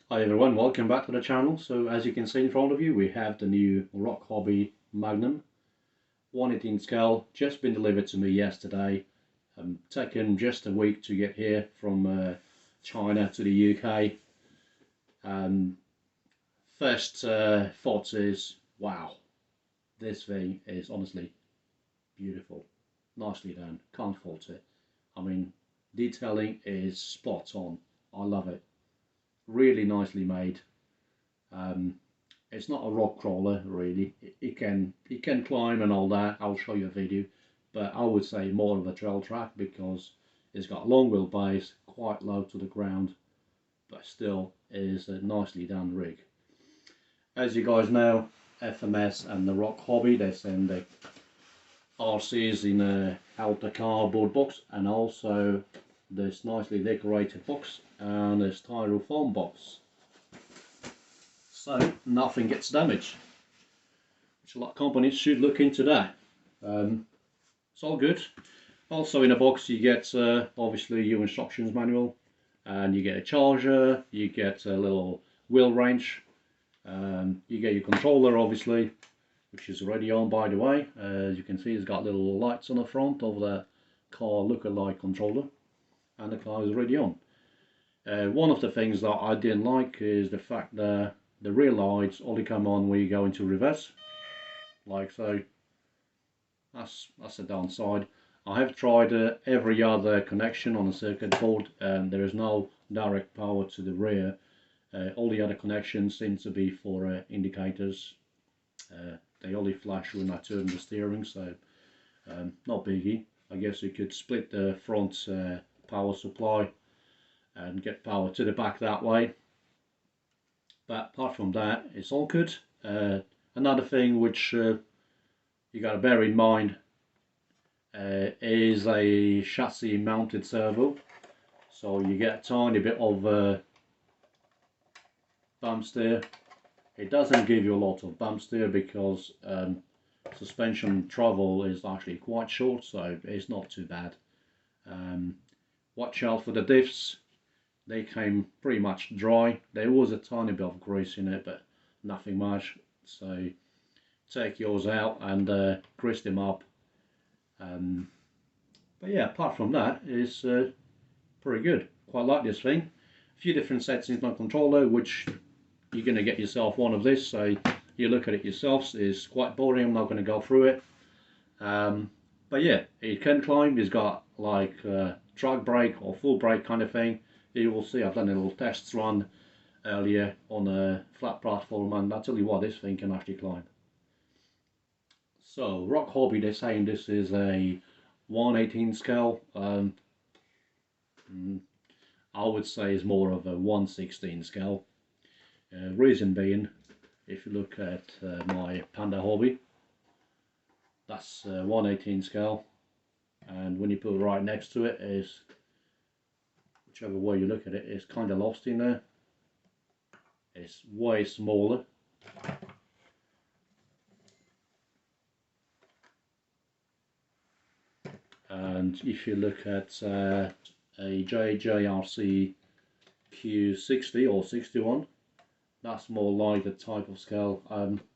Hi everyone, welcome back to the channel. So as you can see in front of you, we have the new Rock Hobby Magnum 1/18 scale, just been delivered to me yesterday. Taken just a week to get here from China to the UK. First thoughts is, wow, this thing is honestly beautiful, nicely done, can't fault it. I mean, detailing is spot on, I love it, really nicely made. Um, it's not a rock crawler really. It can climb and all that. I'll show you a video, but I would say more of a trail track because it's got long wheelbase, quite low to the ground, but still is a nicely done rig. As you guys know, FMS and the Rock Hobby, they send the RCs in a outer cardboard box, and also this nicely decorated box and this styrofoam box, so nothing gets damaged, which a lot of companies should look into that. It's all good. Also in a box you get obviously your instructions manual, and you get a charger, you get a little wheel wrench, you get your controller obviously, which is already on by the way. As you can see, it's got little lights on the front of the car look-alike controller, and the car is already on. One of the things that I didn't like is the fact that the rear lights only come on when you go into reverse, like so. That's a downside. I have tried every other connection on the circuit board, and there is no direct power to the rear. All the other connections seem to be for indicators. They only flash when I turn the steering, so not biggie. I guess you could split the front power supply and get power to the back that way. But apart from that, it's all good. Another thing which you got to bear in mind is a chassis mounted servo, so you get a tiny bit of bump steer. It doesn't give you a lot of bump steer because suspension travel is actually quite short, so it's not too bad. Watch out for the diffs. They came pretty much dry. There was a tiny bit of grease in it, but nothing much, so take yours out and grease them up. But yeah, apart from that, it's pretty good. Quite like this thing. A few different settings on the controller, which you're going to get yourself one of this, so you look at it yourselves. It's quite boring, I'm not going to go through it. But yeah, it can climb. It's got like track brake or full brake kind of thing. You will see I've done a little test run earlier on a flat platform, and I'll tell you what, this thing can actually climb. So Rock Hobby, they're saying this is a 1/18 scale. I would say is more of a 1/16 scale. Reason being, if you look at my Panda Hobby, that's 1/18 scale, and when you put it right next to it, is whichever way you look at it, it's kind of lost in there. It's way smaller. And if you look at a JJRC Q60 or 61, that's more like the type of scale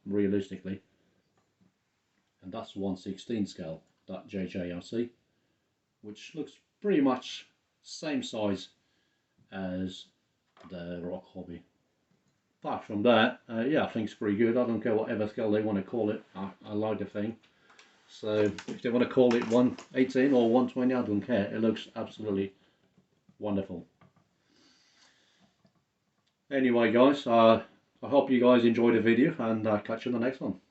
realistically, and that's 1/16 scale, that JJRC, which looks pretty much same size as the Rock Hobby. Apart from that, yeah, I think it's pretty good. I don't care whatever scale they want to call it. I like the thing. So if they want to call it 1/18 or 1/20, I don't care. It looks absolutely wonderful. Anyway guys, I hope you guys enjoyed the video, and I'll catch you in the next one.